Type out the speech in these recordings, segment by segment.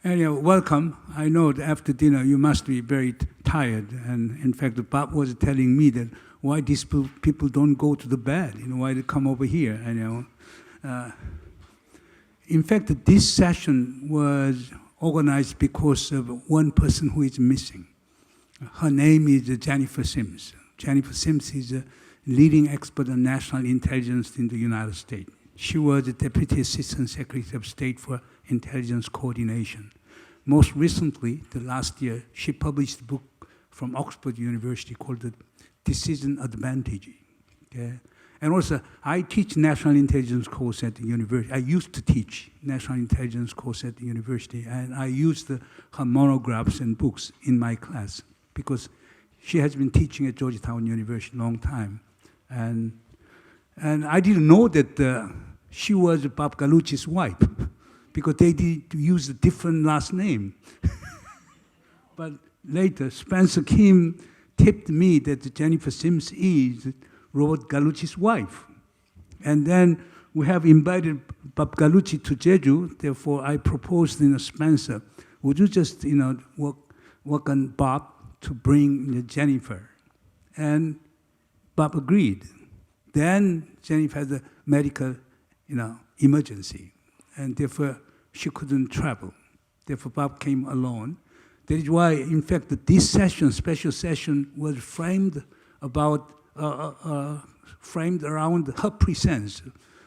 Anyhow, welcome. I know that after dinner you must be very tired, and in fact, Bob was telling me that why these people don't go to the bed, why they come over here, in fact, this session was organized because of one person who is missing. Her name is Jennifer Sims. Jennifer Sims is a leading expert on national intelligence in the United States. She was the Deputy Assistant Secretary of State for Intelligence Coordination. Most recently, the last year, she published a book from Oxford University called The Decision Advantage. Okay? And also, I teach national intelligence course at the university. I used to teach national intelligence course at the university, and I used her monographs and books in my class because she has been teaching at Georgetown University a long time. And I didn't know that she was Bob Gallucci's wife because they did use a different last name. But later, Spencer Kim tipped me that Jennifer Sims is Robert Gallucci's wife. And then we have invited Bob Gallucci to Jeju. Therefore, I proposed, Spencer, would you just, work on Bob to bring Jennifer? And Bob agreed. Then Jennifer had a medical, emergency, and therefore she couldn't travel. Therefore, Bob came alone. That is why, in fact, this session, special session, was framed around her presence,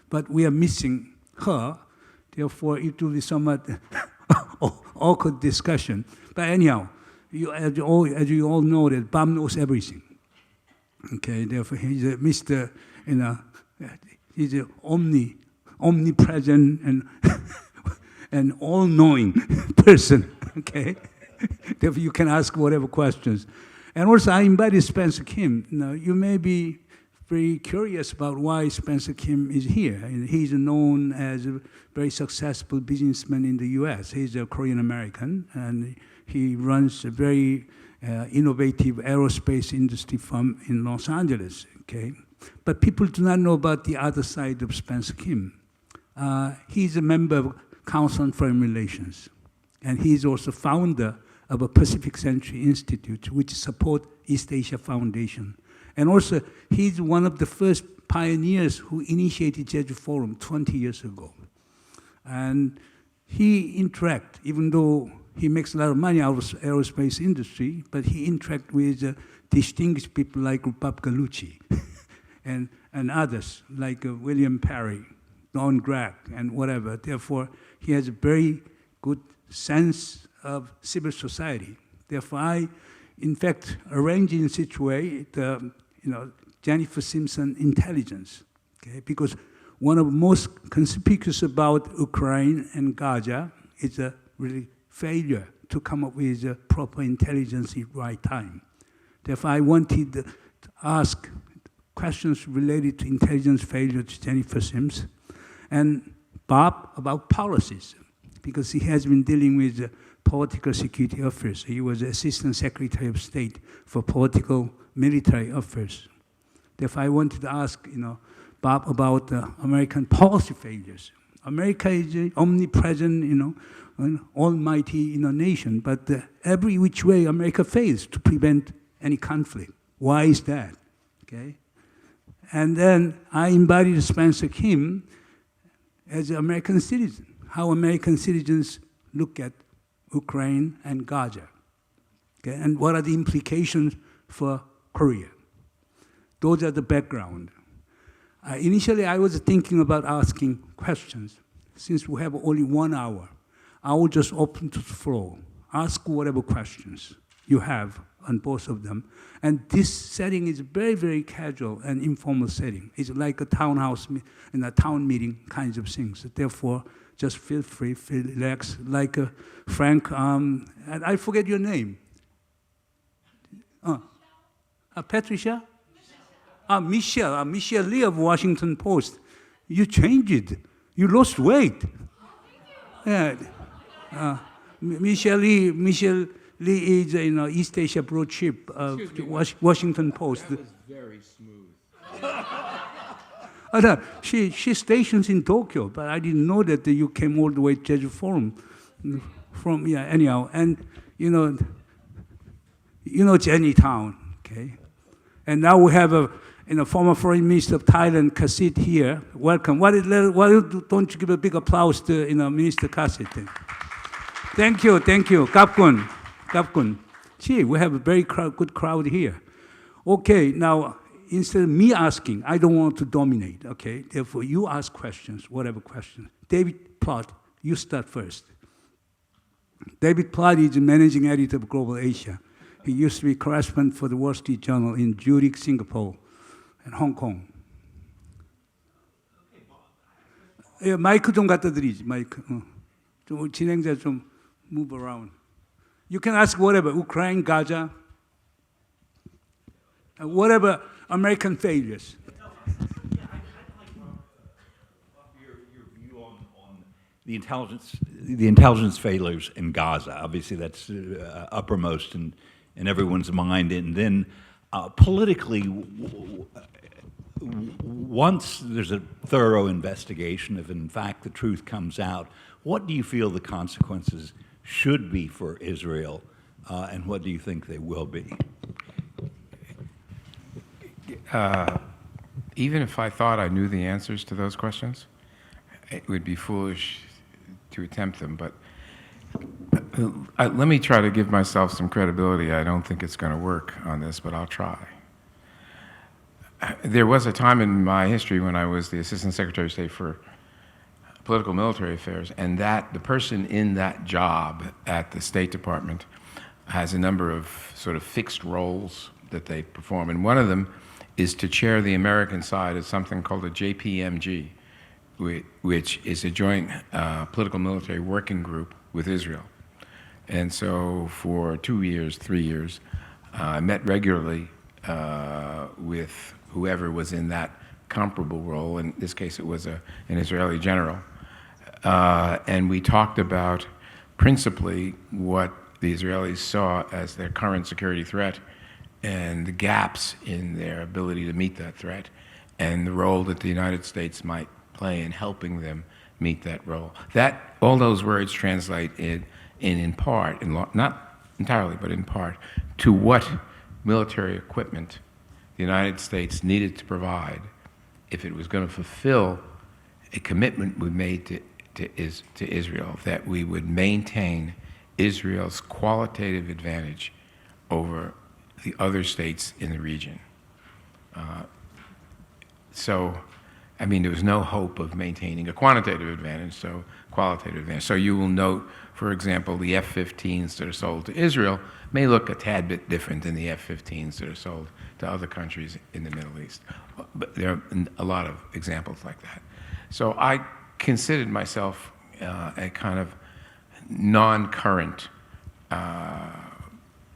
but we are missing her. Therefore, it will be somewhat awkward discussion. But anyhow, as you all know, that Bob knows everything. Okay, therefore he's a Mr. He's an omnipresent and and all-knowing person. Okay, therefore you can ask whatever questions. And also, I invited Spencer Kim. You may be very curious about why Spencer Kim is here. He's known as a very successful businessman in the U.S. He's a Korean American, and he runs a very innovative aerospace industry firm in Los Angeles. Okay, but people do not know about the other side of Spencer Kim. He's a member of Council on Foreign Relations, and he's also founder of a Pacific Century Institute, which supports East Asia Foundation. And also, he's one of the first pioneers who initiated Jeju Forum 20 years ago. And he interacts, even though he makes a lot of money out of aerospace industry, but he interacts with distinguished people like Bob Gallucci and others like William Perry, Don Gregg, and whatever. Therefore, he has a very good sense of civil society. Therefore, I, in fact, arranged in such a way, Jennifer Simpson intelligence, okay? Because one of the most conspicuous about Ukraine and Gaza is a really failure to come up with a proper intelligence at the right time. Therefore, I wanted to ask questions related to intelligence failure to Jennifer Sims and Bob about policies, because he has been dealing with political security affairs. He was Assistant Secretary of State for political military affairs. Therefore, I wanted to ask, Bob about American policy failures. America is an omnipresent, an almighty, nation, but every which way America fails to prevent any conflict. Why is that? Okay. And then I invited Spencer Kim as an American citizen, how American citizens look at Ukraine and Gaza, okay? And what are the implications for Korea? Those are the background. Initially, I was thinking about asking questions. Since we have only 1 hour, I will just open to the floor. Ask whatever questions you have on both of them. And this setting is very, very casual and informal setting. It's like a townhouse, in a town meeting kinds of things. Therefore, just feel free, feel relaxed, like Frank, and I forget your name. Patricia? Michelle. Michelle Lee of Washington Post. You changed it. You lost weight. Yeah. Michelle Lee is East Asia broad ship of Washington Post. That was very smooth. She stations in Tokyo, but I didn't know that you came all the way to Jeju Forum. from anyhow, and you know Jenny Town, okay, and now we have a former Foreign Minister of Thailand, Kasit here. Welcome. Why don't you give a big applause to Minister Kasit? Thank you. Kapkun. Gee, we have a very good crowd here. Okay, now instead of me asking, I don't want to dominate. Okay, therefore you ask questions, whatever question. David Plott, you start first. David Plott is the managing editor of Global Asia. He used to be correspondent for the Wall Street Journal in Zurich, Singapore, and Hong Kong. 예, 마이크 좀 갖다 드리지, 마이크. 좀 진행자 좀 move around. You can ask whatever, Ukraine, Gaza, whatever American failures. Your view on the intelligence failures in Gaza. Obviously, that's uppermost in everyone's mind. And then politically, once there's a thorough investigation, if in fact the truth comes out, what do you feel the consequences should be for Israel, and what do you think they will be? Even if I thought I knew the answers to those questions, it would be foolish to attempt them. But let me try to give myself some credibility. I don't think it's going to work on this, but I'll try. There was a time in my history when I was the Assistant Secretary of State for Political Military Affairs, and the person in that job at the State Department has a number of sort of fixed roles that they perform, and one of them is to chair the American side of something called a JPMG, which is a joint political military working group with Israel. And so for 2 years, 3 years, I met regularly with whoever was in that comparable role. In this case, it was an Israeli general. And we talked about principally what the Israelis saw as their current security threat and the gaps in their ability to meet that threat, and the role that the United States might play in helping them meet that role. All those words translate in part, not entirely, but in part, to what military equipment the United States needed to provide if it was going to fulfill a commitment we made to Israel, that we would maintain Israel's qualitative advantage over the other states in the region. So, I mean, there was no hope of maintaining a quantitative advantage, so qualitative advantage. So you will note, for example, the F-15s that are sold to Israel may look a tad bit different than the F-15s that are sold to other countries in the Middle East. But there are a lot of examples like that. So I considered myself a kind of non-current,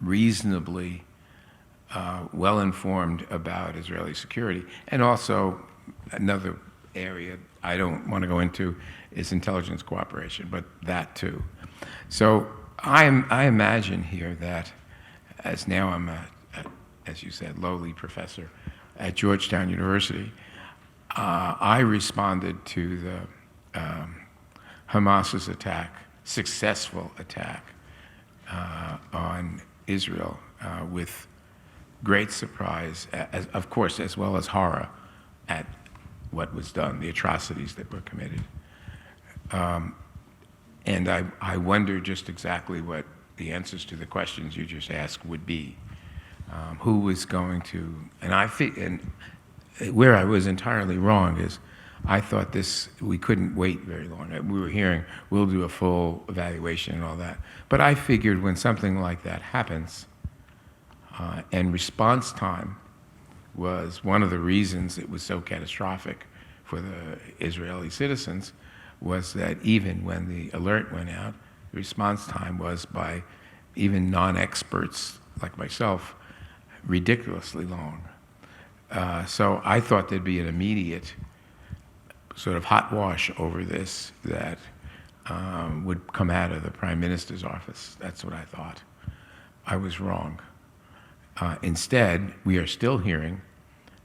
reasonably well-informed about Israeli security. And also, another area I don't want to go into is intelligence cooperation, but that too. So I imagine here that, as now I'm as you said, lowly professor at Georgetown University, I responded to the Hamas's attack, successful attack on Israel with great surprise, of course, as well as horror at what was done, the atrocities that were committed. And I wonder just exactly what the answers to the questions you just asked would be. Who was going to, and where I was entirely wrong is I thought we couldn't wait very long. We were hearing, we'll do a full evaluation and all that. But I figured when something like that happens, and response time was one of the reasons it was so catastrophic for the Israeli citizens, was that even when the alert went out, the response time was, by even non-experts like myself, ridiculously long. So I thought there'd be an immediate sort of hot wash over this that would come out of the Prime Minister's office. That's what I thought. I was wrong. Instead, we are still hearing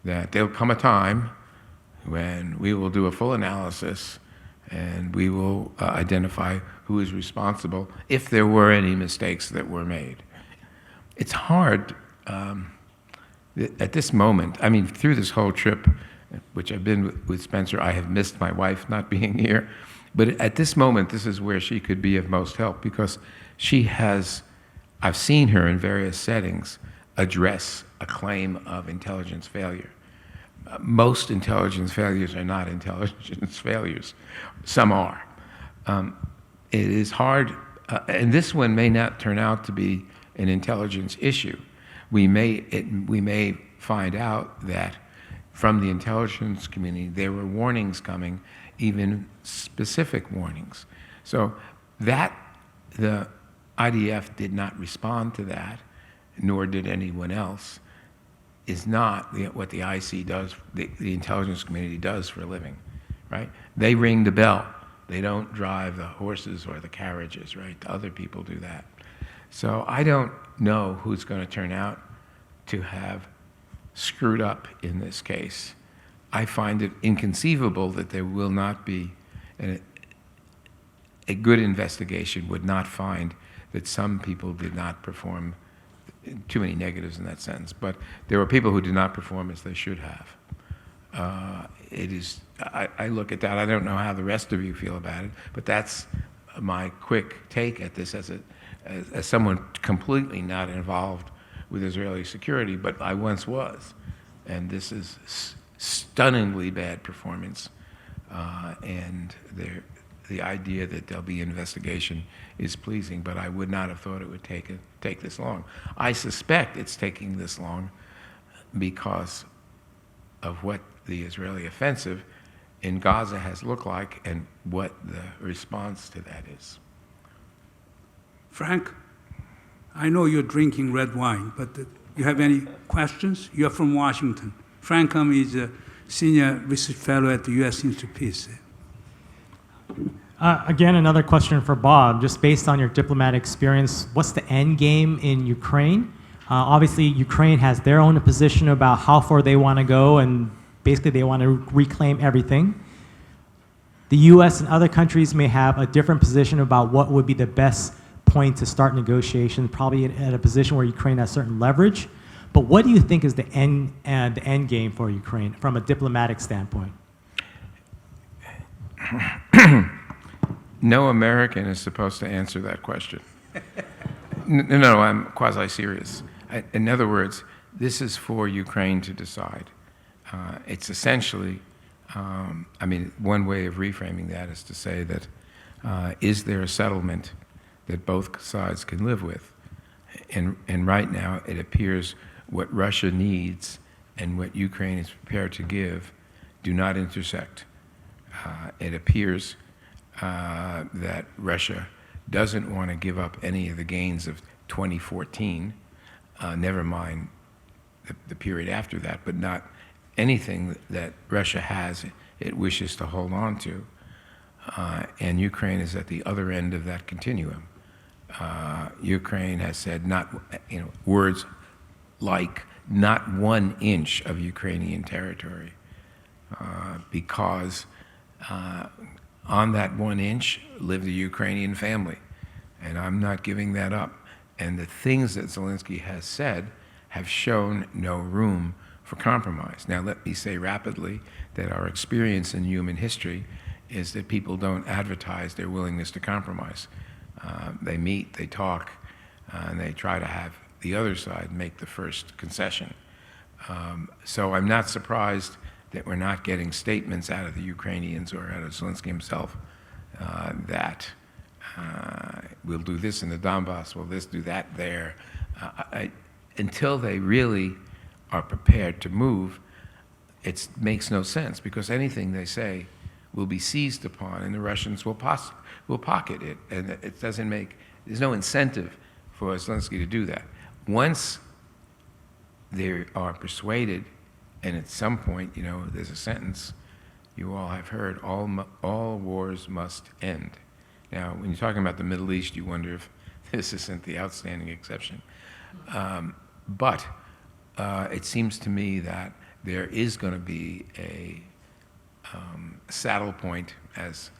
that there'll come a time when we will do a full analysis and we will identify who is responsible if there were any mistakes that were made. It's hard at this moment. I mean, through this whole trip, which I've been with Spencer, I have missed my wife not being here. But at this moment, this is where she could be of most help, because she has, I've seen her in various settings address a claim of intelligence failure. Most intelligence failures are not intelligence failures. Some are. It is hard, and this one may not turn out to be an intelligence issue. We may find out that from the intelligence community there were warnings coming, even specific warnings. So that the IDF did not respond to that, nor did anyone else, is not what the IC does, the intelligence community does for a living, right? They ring the bell. They don't drive the horses or the carriages, right? Other people do that. So I don't know who's going to turn out to have screwed up in this case. I find it inconceivable that there will not be a good investigation would not find that some people did not perform. Too many negatives in that sentence, but there were people who did not perform as they should have. I look at that. I don't know how the rest of you feel about it, but that's my quick take at this as someone completely not involved with Israeli security, but I once was. And this is stunningly bad performance. And the idea that there'll be investigation is pleasing, but I would not have thought it would take this long. I suspect it's taking this long because of what the Israeli offensive in Gaza has looked like and what the response to that is. Frank, I know you're drinking red wine, but you have any questions? You're from Washington. Frank is a senior research fellow at the U.S. Institute of Peace. Again, another question for Bob. Just based on your diplomatic experience, what's the end game in Ukraine? Obviously, Ukraine has their own position about how far they want to go, and basically they want to reclaim everything. The U.S. and other countries may have a different position about what would be the best point to start negotiations, probably at a position where Ukraine has certain leverage. But what do you think is the end game for Ukraine from a diplomatic standpoint? No American is supposed to answer that question. No, I'm quasi-serious. In other words, this is for Ukraine to decide. It's essentially, one way of reframing that is to say that is there a settlement that both sides can live with? And right now, it appears what Russia needs and what Ukraine is prepared to give do not intersect. It appears that Russia doesn't want to give up any of the gains of 2014, never mind the period after that, but not anything that Russia has it wishes to hold on to. And Ukraine is at the other end of that continuum. Ukraine has said words like not 1 inch of Ukrainian territory, because on that 1 inch lived the Ukrainian family, and I'm not giving that up. And the things that Zelensky has said have shown no room for compromise. Now, let me say rapidly that our experience in human history is that people don't advertise their willingness to compromise. They meet, they talk, and they try to have the other side make the first concession. So I'm not surprised that we're not getting statements out of the Ukrainians or out of Zelensky himself that we'll do this in the Donbass, we'll do that there. Until they really are prepared to move, it makes no sense, because anything they say will be seized upon, and the Russians will pocket it, and it doesn't make. There's no incentive for Zelensky to do that. Once they are persuaded, and at some point, there's a sentence you all have heard: all wars must end. Now, when you're talking about the Middle East, you wonder if this isn't the outstanding exception. But it seems to me that there is going to be a saddle point, as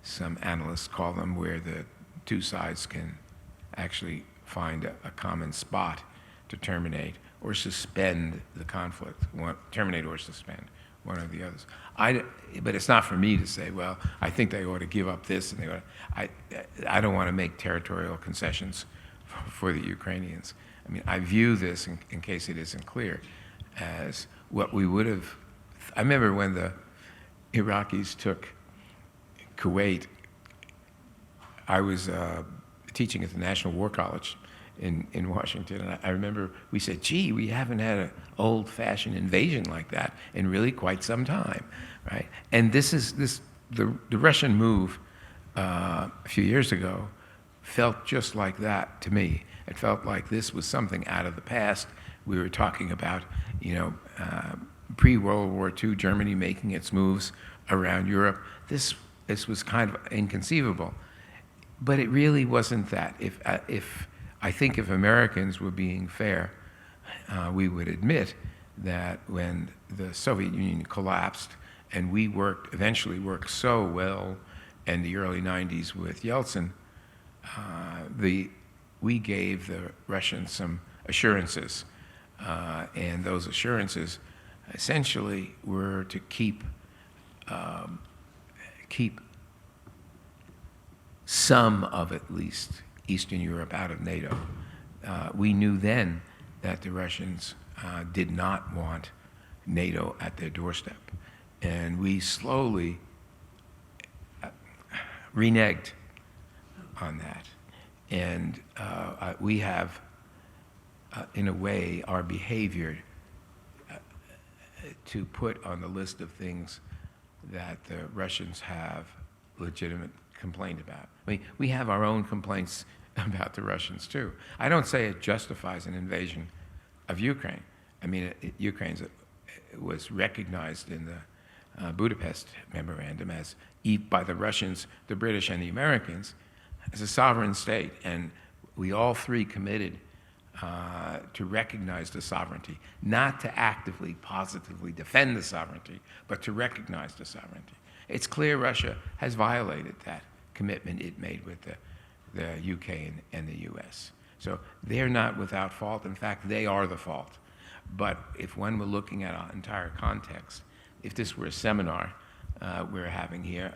some analysts call them, where the two sides can actually find a common spot to terminate or suspend the conflict, terminate or suspend one or the others. But it's not for me to say, well, I think they ought to give up this, and they ought to, I don't want to make territorial concessions for the Ukrainians. I mean, I view this, in case it isn't clear, as what we would have. I remember when the Iraqis took Kuwait, I was teaching at the National War College in Washington, and I remember we said, gee, we haven't had an old-fashioned invasion like that in really quite some time, right? And the Russian move a few years ago felt just like that to me. It felt like this was something out of the past. We were talking about, pre-World War II Germany making its moves around Europe. This was kind of inconceivable, but it really wasn't that. I think if Americans were being fair, we would admit that when the Soviet Union collapsed and we eventually worked so well in the early 90s with Yeltsin, we gave the Russians some assurances, and those assurances essentially were to keep some of, at least, Eastern Europe out of NATO. We knew then that the Russians did not want NATO at their doorstep, and we slowly reneged on that. And we have, in a way, our behavior to put on the list of things that the Russians have legitimate complaint about. I mean, we have our own complaints about the Russians too. I don't say it justifies an invasion of Ukraine. I mean, Ukraine was recognized in the Budapest Memorandum as, by the Russians, the British, and the Americans, as a sovereign state, and we all three committed to recognize the sovereignty, not to actively, positively defend the sovereignty, but to recognize the sovereignty. It's clear Russia has violated that commitment it made with the UK and the US. So they're not without fault. In fact, they are the fault. But if one were looking at our entire context, if this were a seminar we're having here,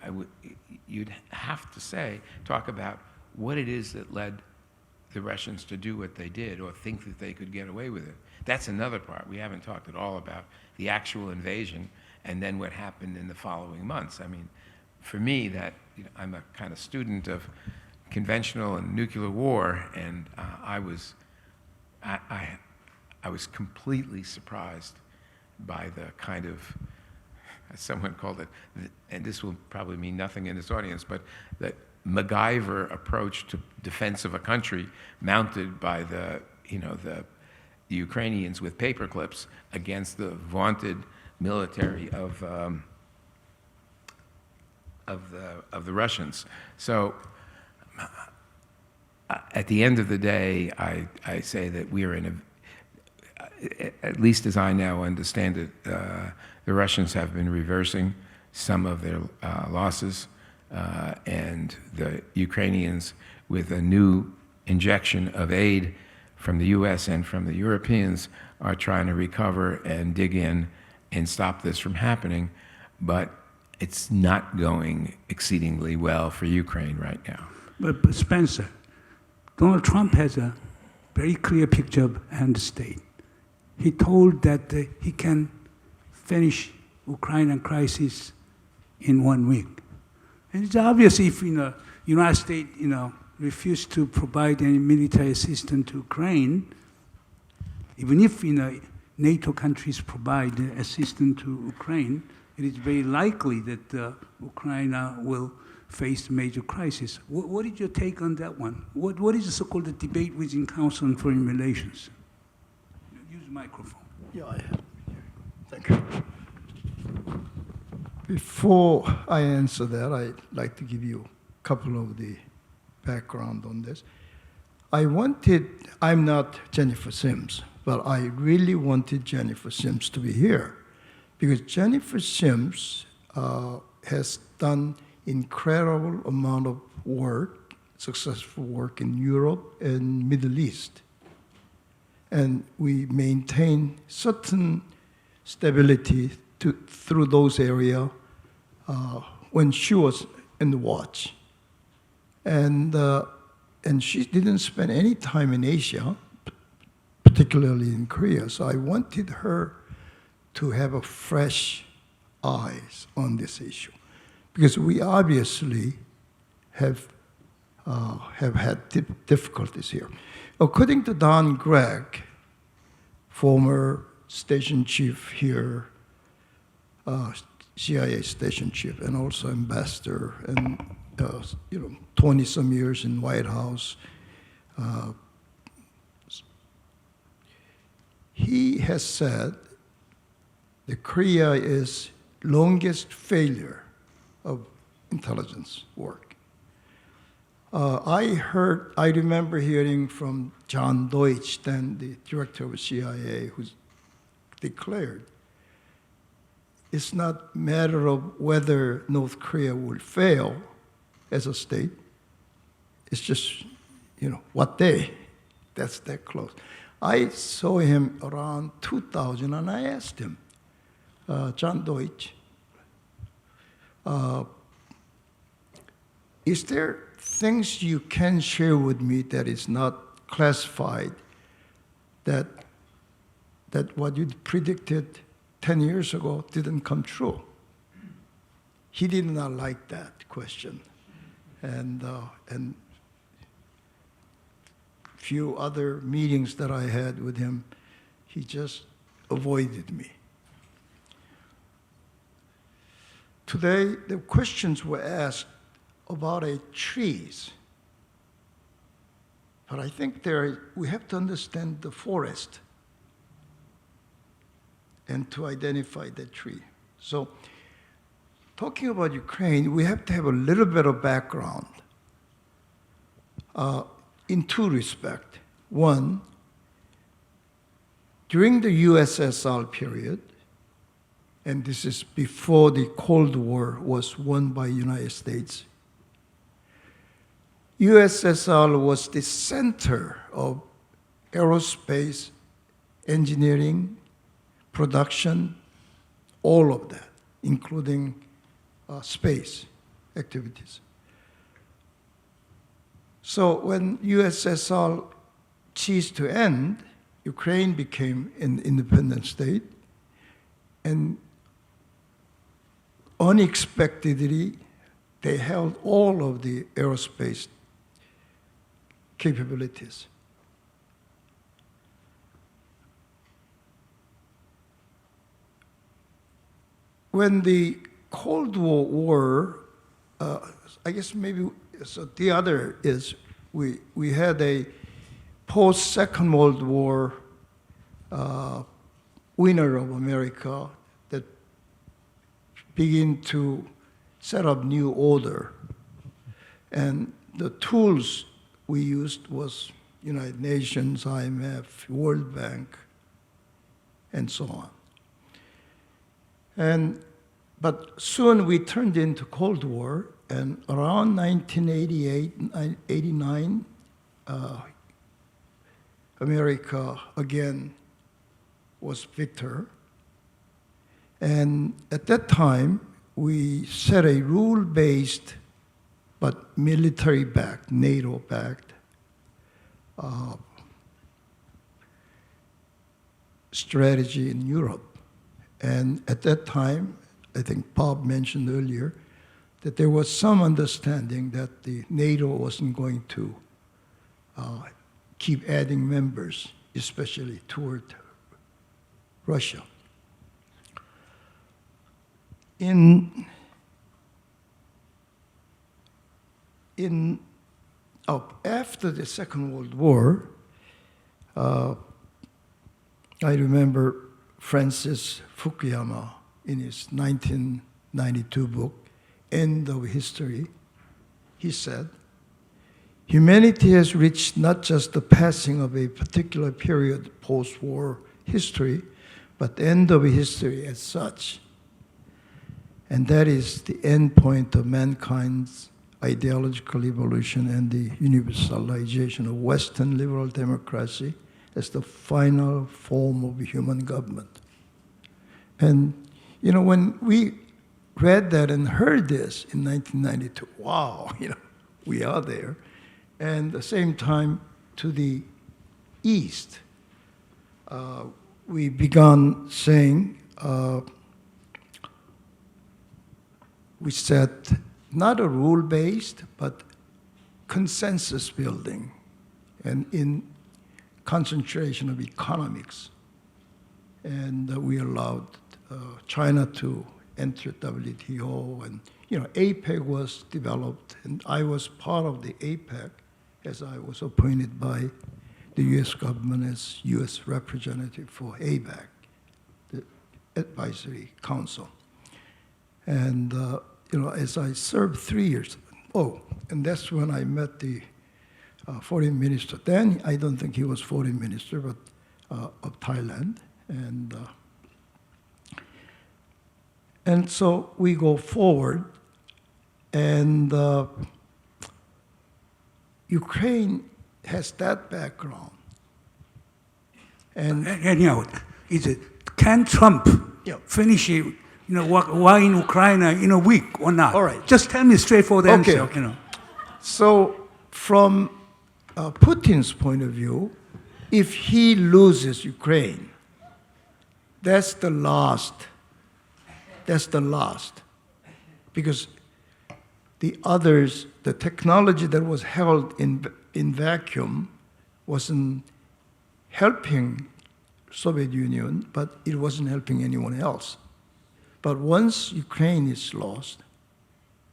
you'd have to talk about what it is that led the Russians to do what they did or think that they could get away with it. That's another part. We haven't talked at all about the actual invasion and then what happened in the following months. I mean, for me, I'm a kind of student of conventional and nuclear war, and I was completely surprised by the kind of, as someone called it, and this will probably mean nothing in this audience, but the MacGyver approach to defense of a country mounted by the Ukrainians with paper clips against the vaunted military of the Russians. So at the end of the day, I say that we are in at least as I now understand it, the Russians have been reversing some of their losses, and the Ukrainians, with a new injection of aid from the US and from the Europeans, are trying to recover and dig in and stop this from happening. But it's not going exceedingly well for Ukraine right now. But Spencer, Donald Trump has a very clear picture of end state. He told that he can finish Ukrainian crisis in 1 week. And it's obvious if United States refuse to provide any military assistance to Ukraine, even if NATO countries provide assistance to Ukraine, it is very likely that Ukraine will face major crisis. What is your take on that one? What is the so-called debate within Council on Foreign Relations? Use the microphone. Yeah, I have. Thank you. Before I answer that, I'd like to give you a couple of the background on this. I'm not Jennifer Sims, but I really wanted Jennifer Sims to be here because Jennifer Sims has done incredible amount of work, successful work in Europe and Middle East. And we maintain certain stability through those areas when she was in the watch. And she didn't spend any time in Asia, particularly in Korea. So I wanted her to have a fresh eyes on this issue, because we obviously have had difficulties here. According to Don Gregg, former station chief here, CIA station chief, and also ambassador, and 20-some years in White House, he has said that Korea is longest failure of intelligence work. I remember hearing from John Deutsch, then the director of CIA, who declared it's not a matter of whether North Korea will fail as a state. It's just, what day. That's that close. I saw him around 2000, and I asked him, John Deutsch, is there things you can share with me that is not classified, that what you predicted 10 years ago didn't come true? He did not like that question. And few other meetings that I had with him, he just avoided me. Today, the questions were asked about trees. But I think we have to understand the forest and to identify the tree. So, talking about Ukraine, we have to have a little bit of background in two respects. One, during the USSR period, and this is before the Cold War was won by the United States, USSR was the center of aerospace, engineering, production, all of that, including space activities. So when USSR ceased to end, Ukraine became an independent state, and unexpectedly, they held all of the aerospace capabilities. When the Cold War, I guess maybe, so the other is we had a post-Second World War winner of America that began to set up new order. And the tools we used was United Nations, IMF, World Bank, and so on. But soon we turned into Cold War, and around 1988, 89, America again was victor. And at that time, we set a rule-based but military-backed, NATO-backed strategy in Europe. And at that time, I think Bob mentioned earlier, that there was some understanding that the NATO wasn't going to keep adding members, especially toward Russia. After the Second World War, I remember Francis Fukuyama in his 1992 book, End of History, he said, humanity has reached not just the passing of a particular period post-war history, but the end of history as such. And that is the end point of mankind's ideological evolution and the universalization of Western liberal democracy as the final form of human government. And, you know, when we read that and heard this in 1992, wow, you know, we are there. And at the same time, to the east, we began saying, we said, not a rule-based, but consensus building, and in concentration of economics. And we allowed China to enter WTO, and you know, APEC was developed, and I was part of the APEC as I was appointed by the U.S. government as U.S. representative for APEC, the Advisory Council. And you know, as I served 3 years, and that's when I met the foreign minister. Then I don't think he was foreign minister, but of Thailand, and so we go forward, and Ukraine has that background. And Anyhow, can Trump finish it, you know, war in Ukraine in a week or not? All right. Just tell me straightforward answer. Okay. You know. So from Putin's point of view, if he loses Ukraine, that's the last. That's the last. Because the others, the technology that was held in vacuum wasn't helping Soviet Union, but it wasn't helping anyone else. But once Ukraine is lost,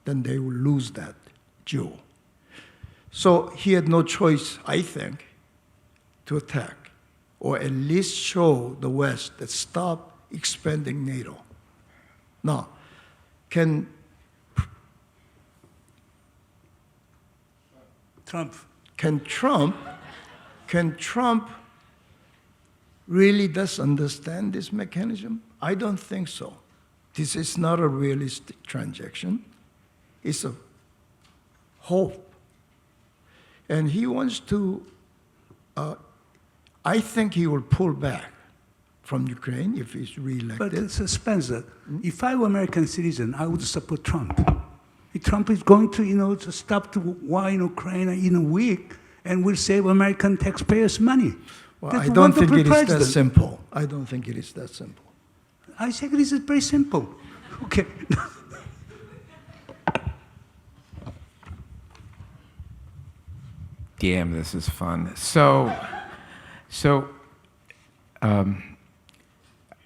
then they will lose that jewel. So he had no choice, I think, to attack, or at least show the West that stop expanding NATO. Now, can Trump really does understand this mechanism? I don't think so. This is not a realistic transaction. It's a hope. And he wants to, I think he will pull back from Ukraine if he's reelected. But Spencer, if I were American citizen, I would support Trump. If Trump is going to, you know, to stop the war in Ukraine in a week and will save American taxpayers' money. Well, That's I a don't think wonderful it is that president. simple. I don't think it is that simple. I think this is very simple. Okay. Damn, this is fun. So,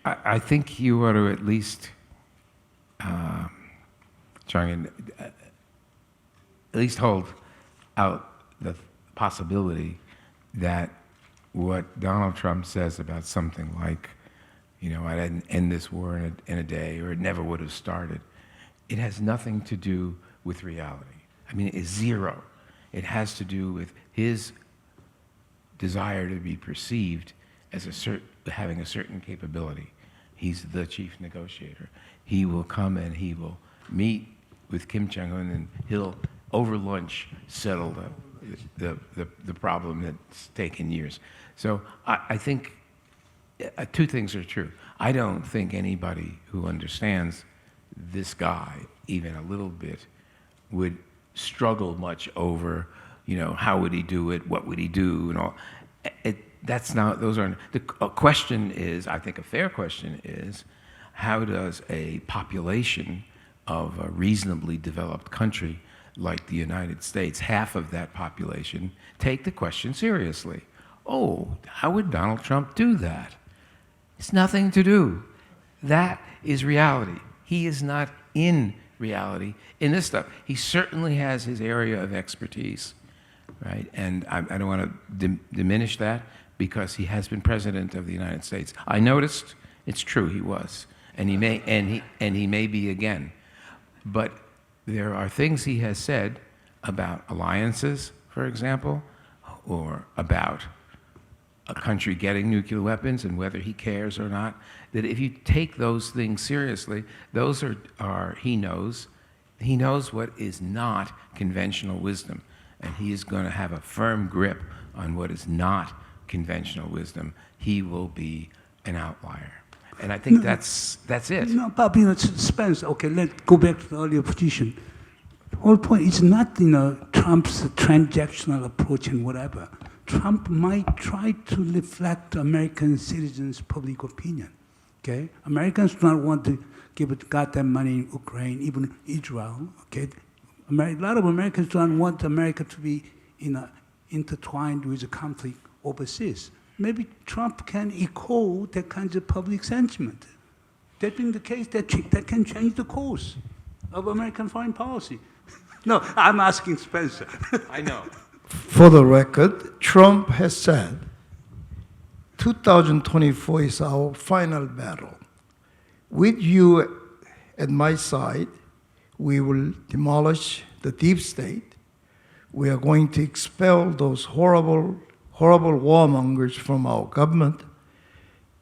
I think you ought to at least, Chung, at least hold out the possibility that what Donald Trump says about something like, you know, I didn't end this war in a day, or it never would have started, it has nothing to do with reality. I mean, it's zero. It has to do with his desire to be perceived as having a certain capability. He's the chief negotiator. He will come and he will meet with Kim Jong-un, and he'll, over lunch, settle the problem that's taken years. So I think two things are true. I don't think anybody who understands this guy even a little bit would struggle much over, you know, how would he do it, what would he do, and all. That's not, those aren't, the question is, I think a fair question is, how does a population of a reasonably developed country like the United States, half of that population, take the question seriously? Oh, how would Donald Trump do that? It's nothing to do. That is reality. He is not in reality in this stuff. He certainly has his area of expertise, right? And I don't want to diminish that, because he has been president of the United States. I noticed, it's true, he was, and he may be again. But there are things he has said about alliances, for example, or about a country getting nuclear weapons and whether he cares or not, that if you take those things seriously, those are he knows what is not conventional wisdom. And he is going to have a firm grip on what is not conventional wisdom. He will be an outlier. And I think that's it. No, Bob, Spence, okay, let's go back to the earlier position. The whole point is not, Trump's transactional approach and whatever. Trump might try to reflect American citizens' public opinion, okay? Americans do not want to give goddamn money in Ukraine, even Israel, okay? A lot of Americans don't want America to be intertwined with the conflict overseas. Maybe Trump can echo that kind of public sentiment. That being the case, that can change the course of American foreign policy. No, I'm asking Spencer. I know. For the record, Trump has said 2024 is our final battle. With you at my side, we will demolish the deep state. We are going to expel those horrible warmongers from our government.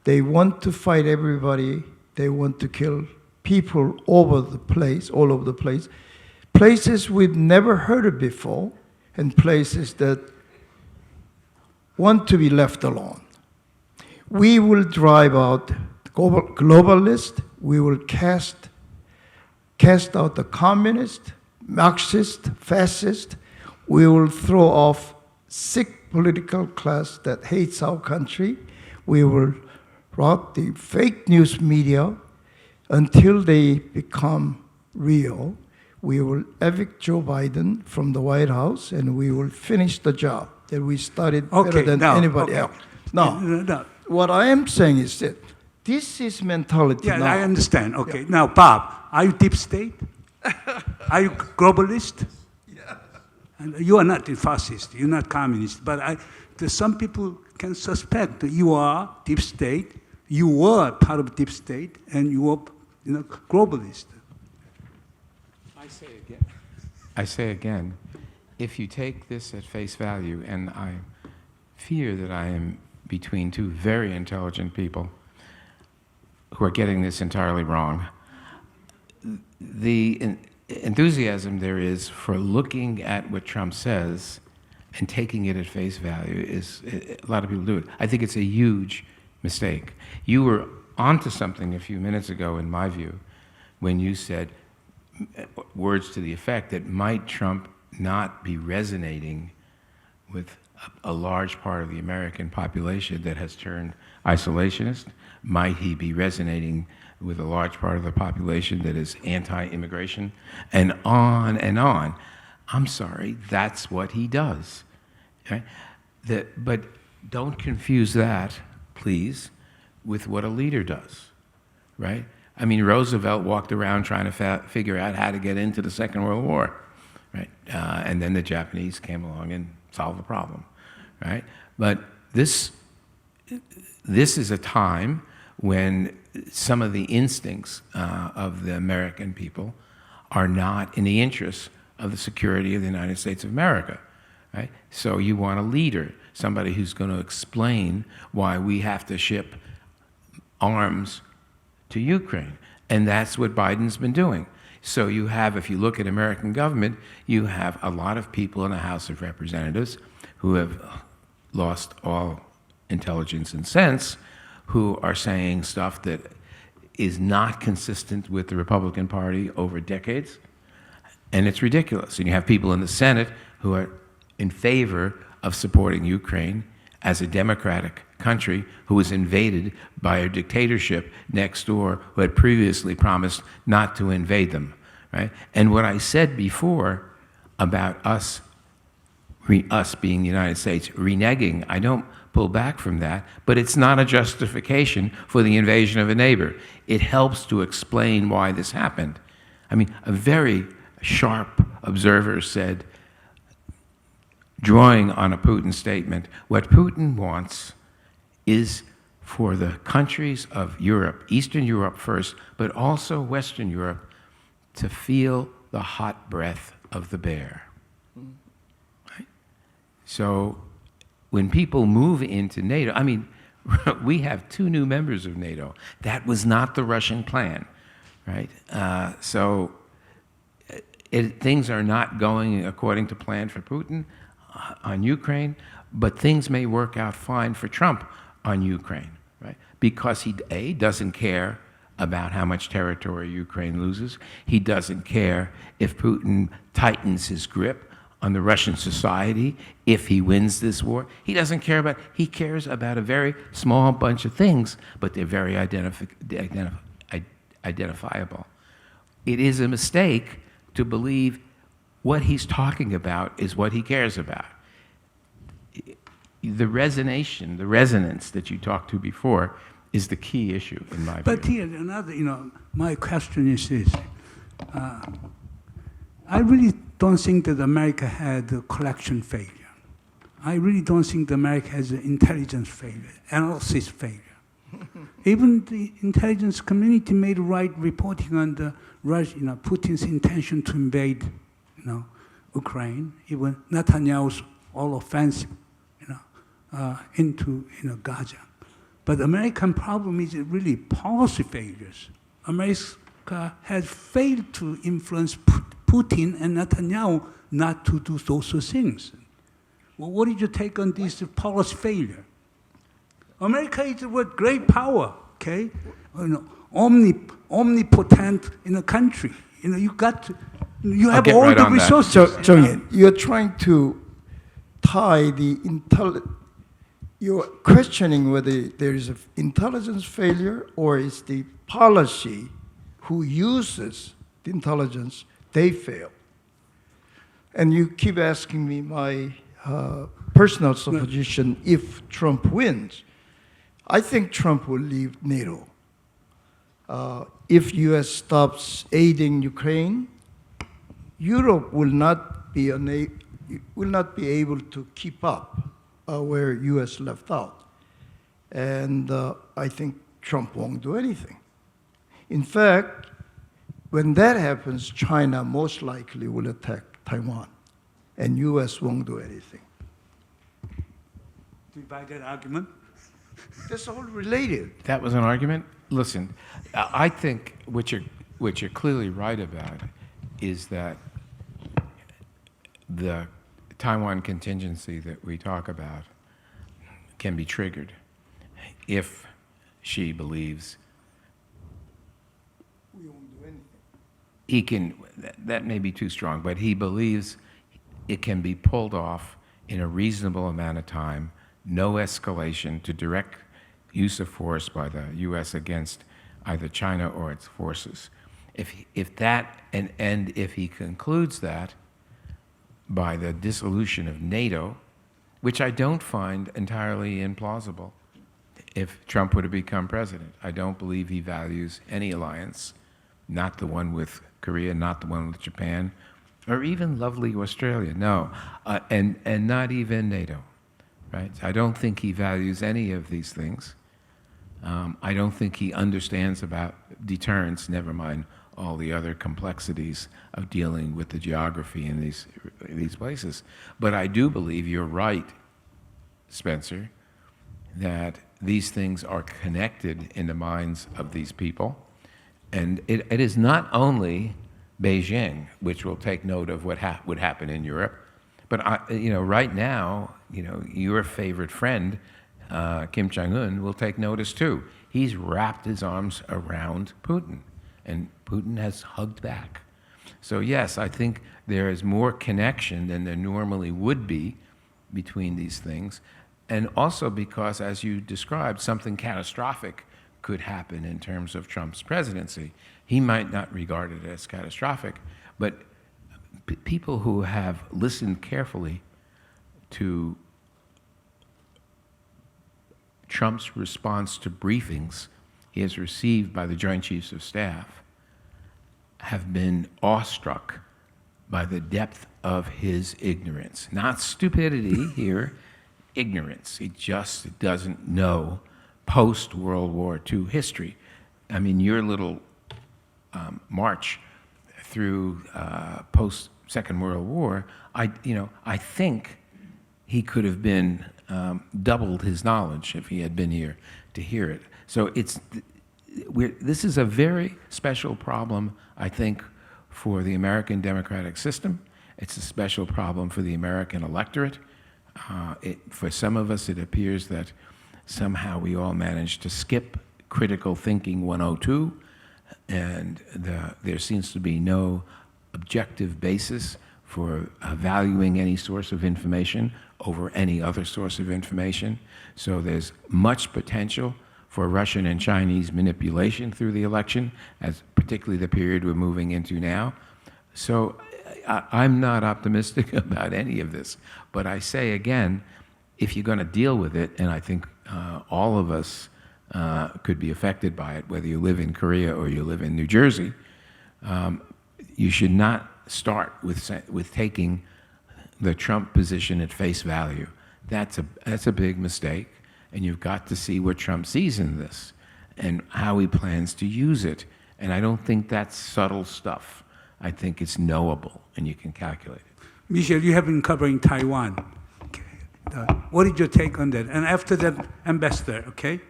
They want to fight everybody. They want to kill people all over the place. Places we've never heard of before, and places that want to be left alone. We will drive out globalists. We will cast out the communist, Marxist, fascist. We will throw off sick political class that hates our country. We will rout the fake news media until they become real. We will evict Joe Biden from the White House, and we will finish the job that we started better than anybody else. Now, what I am saying is that this is mentality Yeah, now. I understand. Okay, now, Bob, are you deep state? Are you globalist? Yeah. And you are not a fascist. You're not communist. But some people can suspect that you are deep state. You were part of deep state, and you are, globalist. I say again, if you take this at face value, and I fear that I am between two very intelligent people who are getting this entirely wrong, the enthusiasm there is for looking at what Trump says and taking it at face value is, a lot of people do it. I think it's a huge mistake. You were onto something a few minutes ago, in my view, when you said words to the effect that might Trump not be resonating with a large part of the American population that has turned isolationist? Might he be resonating with a large part of the population that is anti-immigration? And on and on. I'm sorry, that's what he does. Okay? But don't confuse that, please, with what a leader does, right? I mean, Roosevelt walked around trying to figure out how to get into the Second World War, right? And then the Japanese came along and solved the problem, right? But this is a time when some of the instincts of the American people are not in the interest of the security of the United States of America, right? So you want a leader, somebody who's going to explain why we have to ship arms to Ukraine. And that's what Biden's been doing. So you have, if you look at American government, you have a lot of people in the House of Representatives who have lost all intelligence and sense, who are saying stuff that is not consistent with the Republican Party over decades. And it's ridiculous. And you have people in the Senate who are in favor of supporting Ukraine as a democratic country who was invaded by a dictatorship next door who had previously promised not to invade them, right? And what I said before about us being the United States reneging, I don't pull back from that, but it's not a justification for the invasion of a neighbor. It helps to explain why this happened. I mean, a very sharp observer said, drawing on a Putin statement, what Putin wants is for the countries of Europe, Eastern Europe first, but also Western Europe, to feel the hot breath of the bear. Right? So when people move into NATO, I mean, we have 2 new members of NATO. That was not the Russian plan, right? So things are not going according to plan for Putin on Ukraine, but things may work out fine for Trump on Ukraine, right? Because he, A, doesn't care about how much territory Ukraine loses. He doesn't care if Putin tightens his grip on the Russian society if he wins this war. He doesn't care about, he cares about a very small bunch of things, but they're very identifiable. It is a mistake to believe what he's talking about is what he cares about. The resonance that you talked to before is the key issue in my view. But here, another, my question is this. I really don't think that America had a collection failure. I really don't think that America has an intelligence failure, analysis failure. Even the intelligence community made right reporting on the Putin's intention to invade, Ukraine. Even Netanyahu's all offensive, into Gaza. But the American problem is really policy failures. America has failed to influence Putin and Netanyahu not to do those things. Well, what did you take on this policy failure? America is a great power, okay? Omnipotent in a country. You have get all right the on that. resources. So, Jung-in, you're trying to tie you're questioning whether there is an intelligence failure or is the policy who uses the intelligence, they fail. And you keep asking me my personal supposition if Trump wins. I think Trump will leave NATO. If U.S. stops aiding Ukraine, Europe will not be able to keep up where U.S. left out. And I think Trump won't do anything. In fact, when that happens, China most likely will attack Taiwan, and U.S. won't do anything. Do you buy that argument? That's all related. That was an argument? Listen, I think what you're clearly right about is that the Taiwan contingency that we talk about can be triggered if Xi believes We won't do anything. he can, that may be too strong, but he believes it can be pulled off in a reasonable amount of time, no escalation to direct use of force by the U.S. against either China or its forces. If that, and if he concludes that by the dissolution of NATO, which I don't find entirely implausible if Trump were to become president. I don't believe he values any alliance, not the one with Korea, not the one with Japan, or even lovely Australia, no, and not even NATO, right? I don't think he values any of these things. I don't think he understands about deterrence, never mind all the other complexities of dealing with the geography in these places. But I do believe you're right, Spencer, that these things are connected in the minds of these people. And it is not only Beijing, which will take note of what would happen in Europe, but right now, your favorite friend, Kim Jong-un, will take notice too. He's wrapped his arms around Putin, and Putin has hugged back. So yes, I think there is more connection than there normally would be between these things, and also because, as you described, something catastrophic could happen in terms of Trump's presidency. He might not regard it as catastrophic, but people who have listened carefully to Trump's response to briefings he has received by the Joint Chiefs of Staff have been awestruck by the depth of his ignorance. Not stupidity here, ignorance. He just doesn't know post-World War II history. I mean, your little march through post-Second World War, I think he could have been doubled his knowledge if he had been here to hear it. So this is a very special problem, I think, for the American democratic system. It's a special problem for the American electorate. For some of us, it appears that somehow we all managed to skip critical thinking 102, and there seems to be no objective basis for valuing any source of information over any other source of information. So there's much potential for Russian and Chinese manipulation through the election, as particularly the period we're moving into now. So I'm not optimistic about any of this, but I say again, if you're going to deal with it, and I think all of us could be affected by it, whether you live in Korea or you live in New Jersey, you should not start with taking the Trump position at face value. That's a big mistake, and you've got to see what Trump sees in this and how he plans to use it. And I don't think that's subtle stuff. I think it's knowable, and you can calculate it. Michelle, you have been covering Taiwan. Okay. What is your take on that? And after that, Ambassador, okay?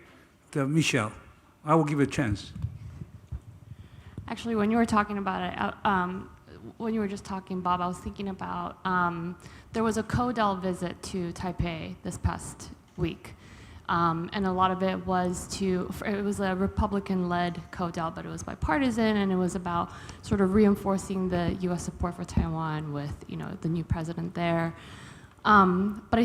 Michelle, I will give you a chance. Actually, when you were talking about it, when you were just talking, Bob, I was thinking about there was a CODEL visit to Taipei this past week. And a lot of it was it was a Republican-led CODEL, but it was bipartisan, and it was about sort of reinforcing the U.S. support for Taiwan with, the new president there. But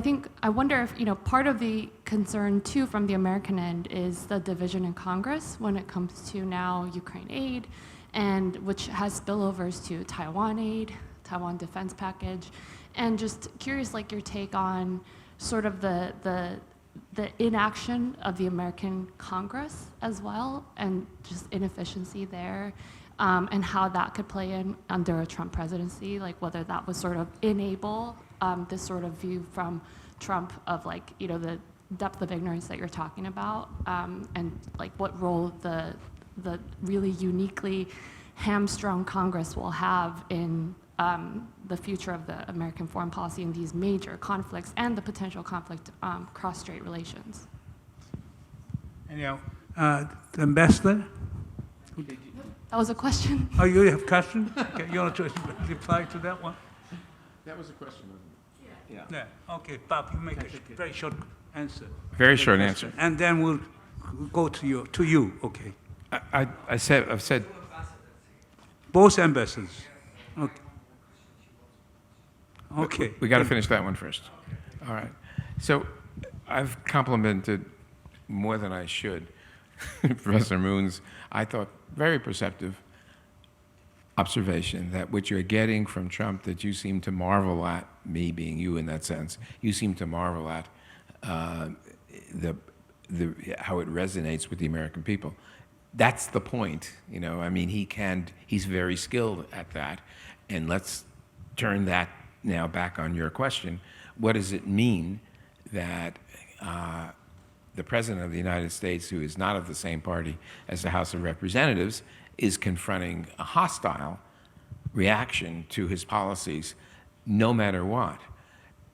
I wonder if, part of the concern too from the American end is the division in Congress when it comes to now Ukraine aid, and which has spillovers to Taiwan aid, Taiwan defense package, and just curious, like your take on sort of the inaction of the American Congress as well, and just inefficiency there, and how that could play in under a Trump presidency, like whether that would sort of enable this sort of view from Trump of the depth of ignorance that you're talking about, and like what role the really uniquely hamstrung Congress will have in the future of the American foreign policy in these major conflicts and the potential conflict cross-strait relations. Anyhow, the Ambassador? That was a question. Oh, you have a question? Okay, you want to reply to that one? That was a question, wasn't it? Yeah. Okay, Bob, you make a very short answer. Very short answer. And then we'll go to you. Okay. I've said Both ambassadors. Okay. Okay. we got to finish that one first. All right. So I've complimented more than I should Professor Moon's, I thought, very perceptive observation that what you're getting from Trump, that you seem to marvel at, me being you in that sense, you seem to marvel at how it resonates with the American people. That's the point, I mean, he's very skilled at that. And let's turn that now back on your question. What does it mean that the President of the United States, who is not of the same party as the House of Representatives, is confronting a hostile reaction to his policies, no matter what?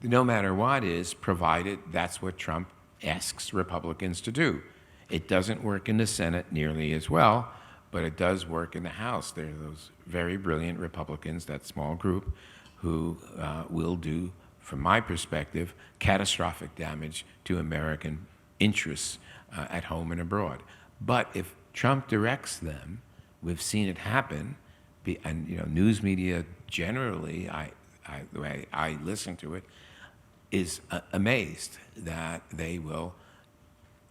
The no matter what is provided that's what Trump asks Republicans to do. It doesn't work in the Senate nearly as well, but it does work in the House. There are those very brilliant Republicans, that small group, who will do, from my perspective, catastrophic damage to American interests at home and abroad. But if Trump directs them, we've seen it happen, and news media generally, the way I listen to it, is amazed that they will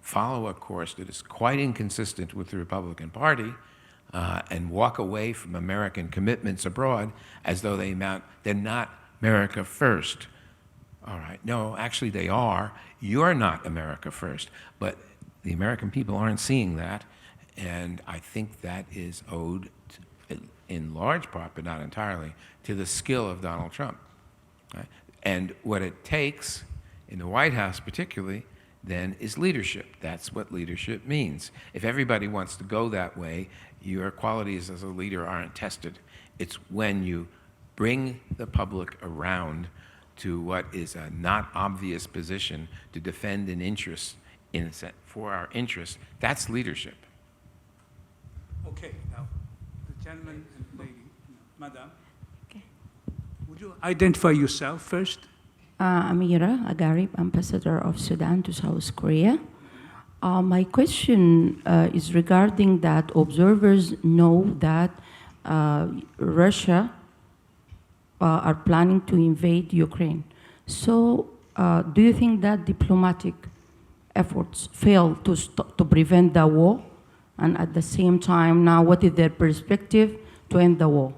follow a course that is quite inconsistent with the Republican Party and walk away from American commitments abroad as though they're not America first. All right, no, actually they are. You're not America first. But the American people aren't seeing that, and I think that is owed, in large part, but not entirely, to the skill of Donald Trump. Right? And what it takes, in the White House particularly, then is leadership. That's what leadership means. If everybody wants to go that way, your qualities as a leader aren't tested. It's when you bring the public around to what is a not obvious position to defend an interest in a sense, for our interest, that's leadership. Okay, now, the gentleman and lady, madam, Okay. would you identify yourself first? Amira Agarib, Ambassador of Sudan to South Korea. My question is regarding that observers know that Russia are planning to invade Ukraine. So, do you think that diplomatic efforts fail to prevent the war? And at the same time, now, what is their perspective to end the war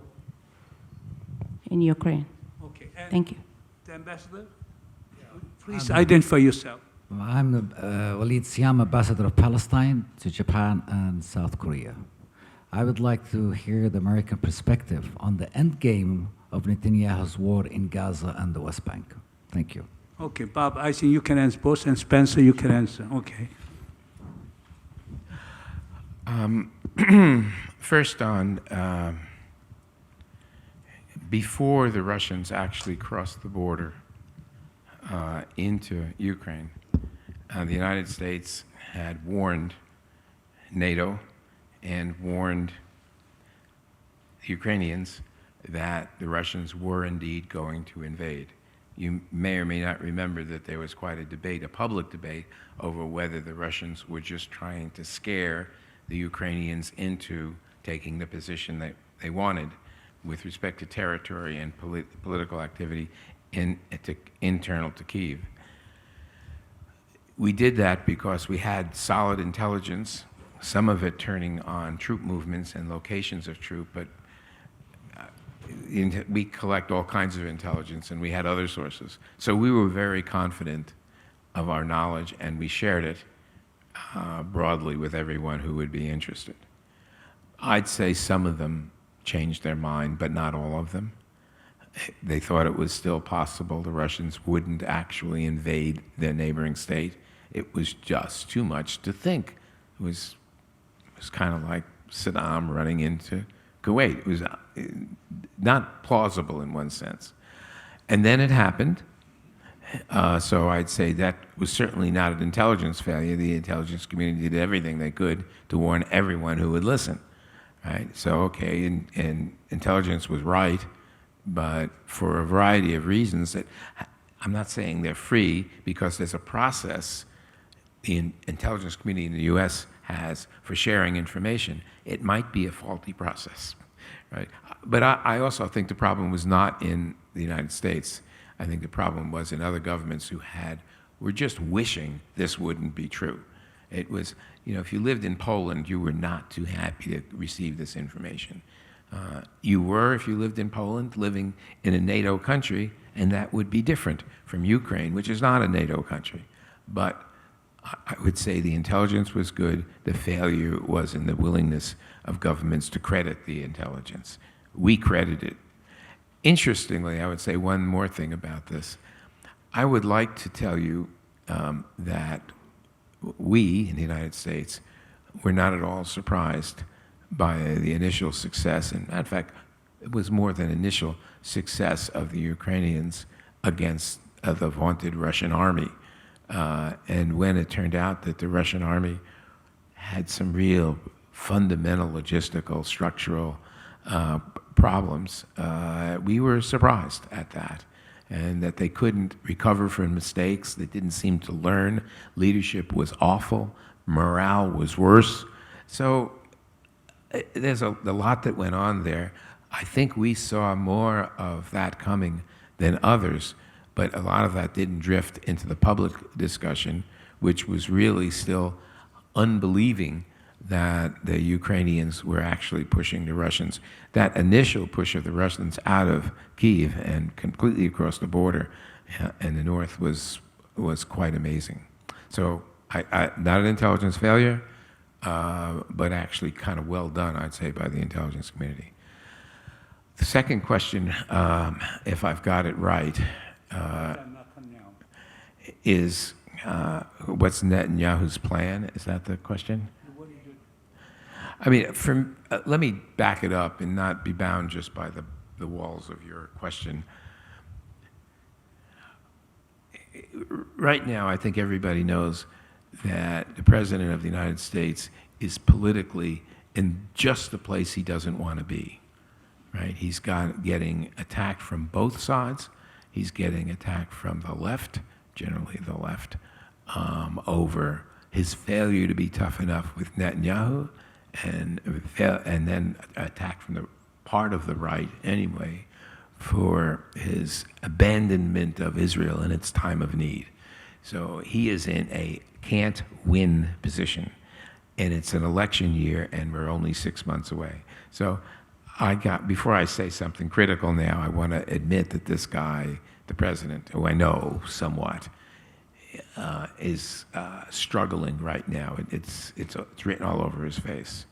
in Ukraine? Okay. And Thank you. the ambassador, please identify yourself. I'm Walid Siam, Ambassador of Palestine to Japan and South Korea. I would like to hear the American perspective on the end game of Netanyahu's war in Gaza and the West Bank. Thank you. Okay, Bob, I think you can answer both, and Spencer, you can answer. Okay. First on, before the Russians actually crossed the border into Ukraine, the United States had warned NATO and warned the Ukrainians that the Russians were indeed going to invade. You may or may not remember that there was quite a debate, a public debate, over whether the Russians were just trying to scare the Ukrainians into taking the position that they wanted with respect to territory and political activity internal to Kyiv. We did that because we had solid intelligence, some of it turning on troop movements and locations of troop, but we collect all kinds of intelligence, and we had other sources. So we were very confident of our knowledge, and we shared it broadly with everyone who would be interested. I'd say some of them changed their mind, but not all of them. They thought it was still possible the Russians wouldn't actually invade their neighboring state. It was just too much to think. It was kind of like Saddam running into Kuwait. It was not plausible in one sense. And then it happened. So I'd say that was certainly not an intelligence failure. The intelligence community did everything they could to warn everyone who would listen. Right? So, okay, and intelligence was right, but for a variety of reasons that I'm not saying they're free, because there's a process the intelligence community in the U.S. has for sharing information. It might be a faulty process, right? But I also think the problem was not in the United States. I think the problem was in other governments who were just wishing this wouldn't be true. It was, if you lived in Poland, you were not too happy to receive this information. You were, if you lived in Poland, living in a NATO country, and that would be different from Ukraine, which is not a NATO country. But I would say the intelligence was good. The failure was in the willingness of governments to credit the intelligence. We credited it. Interestingly, I would say one more thing about this. I would like to tell you that we in the United States were not at all surprised by the initial success, and in fact, it was more than initial success of the Ukrainians against the vaunted Russian army. And when it turned out that the Russian army had some real fundamental logistical, structural problems, we were surprised at that, and that they couldn't recover from mistakes. They didn't seem to learn. Leadership was awful. Morale was worse. So there's a lot that went on there. I think we saw more of that coming than others, but a lot of that didn't drift into the public discussion, which was really still unbelieving that the Ukrainians were actually pushing the Russians. That initial push of the Russians out of Kyiv and completely across the border in the north was quite amazing. So not an intelligence failure, but actually kind of well done, I'd say, by the intelligence community. The second question, if I've got it right, is what's Netanyahu's plan? Is that the question? I mean, let me back it up and not be bound just by the walls of your question. right now, I think everybody knows that the President of the United States is politically in just the place he doesn't want to be, right? He's getting attacked from both sides. He's getting attacked from the left, generally the left, over his failure to be tough enough with Netanyahu, and then attacked from the part of the right anyway for his abandonment of Israel in its time of need. So he is in a can't-win position, and it's an election year, and we're only 6 months away. So before I say something critical now, I want to admit that this guy, the president, who I know somewhat, is struggling right now. It's written all over his face.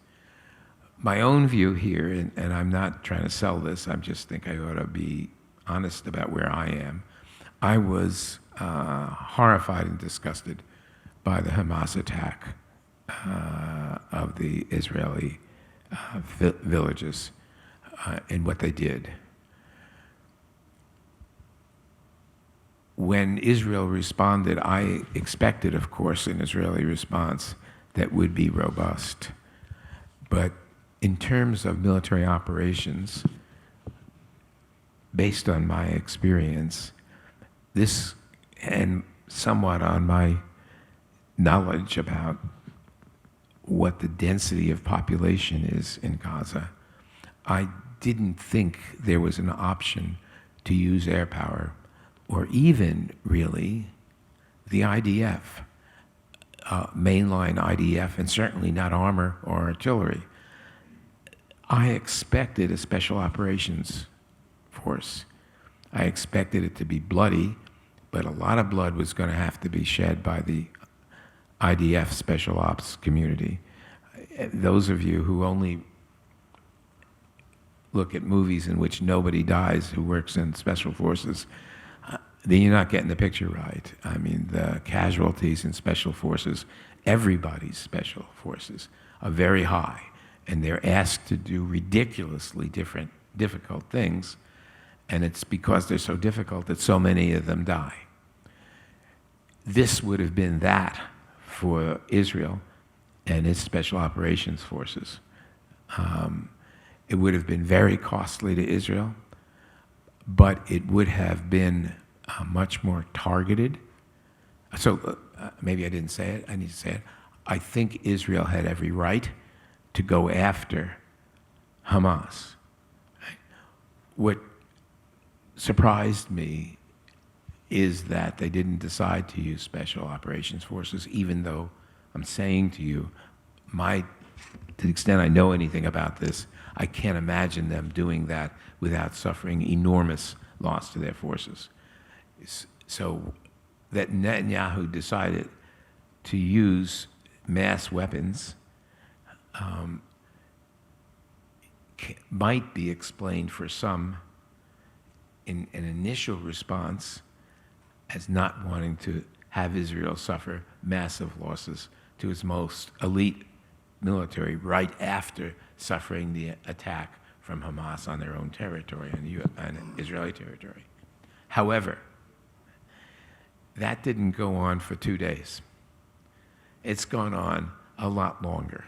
My own view here, and I'm not trying to sell this, I just think I ought to be honest about where I am. I was horrified and disgusted by the Hamas attack of the Israeli villages and what they did. When Israel responded, I expected, of course, an Israeli response that would be robust. But in terms of military operations, based on my experience, this, and somewhat on my knowledge about what the density of population is in Gaza, I didn't think there was an option to use air power, or even, really, the IDF, mainline IDF, and certainly not armor or artillery. I expected a special operations force. I expected it to be bloody, but a lot of blood was going to have to be shed by the IDF special ops community. Those of you who only look at movies in which nobody dies who works in special forces, then you're not getting the picture right. I mean, the casualties in special forces, everybody's special forces, are very high, and they're asked to do ridiculously difficult things, and it's because they're so difficult that so many of them die. This would have been that for Israel and its special operations forces. It would have been very costly to Israel, but it would have been much more targeted. So maybe I didn't say it, I need to say it. I think Israel had every right to go after Hamas. What surprised me is that they didn't decide to use special operations forces, even though I'm saying to you, to the extent I know anything about this, I can't imagine them doing that without suffering enormous loss to their forces. So that Netanyahu decided to use mass weapons might be explained for some in an initial response as not wanting to have Israel suffer massive losses to its most elite military right after suffering the attack from Hamas on their own territory, on Israeli territory. However, that didn't go on for 2 days. It's gone on a lot longer.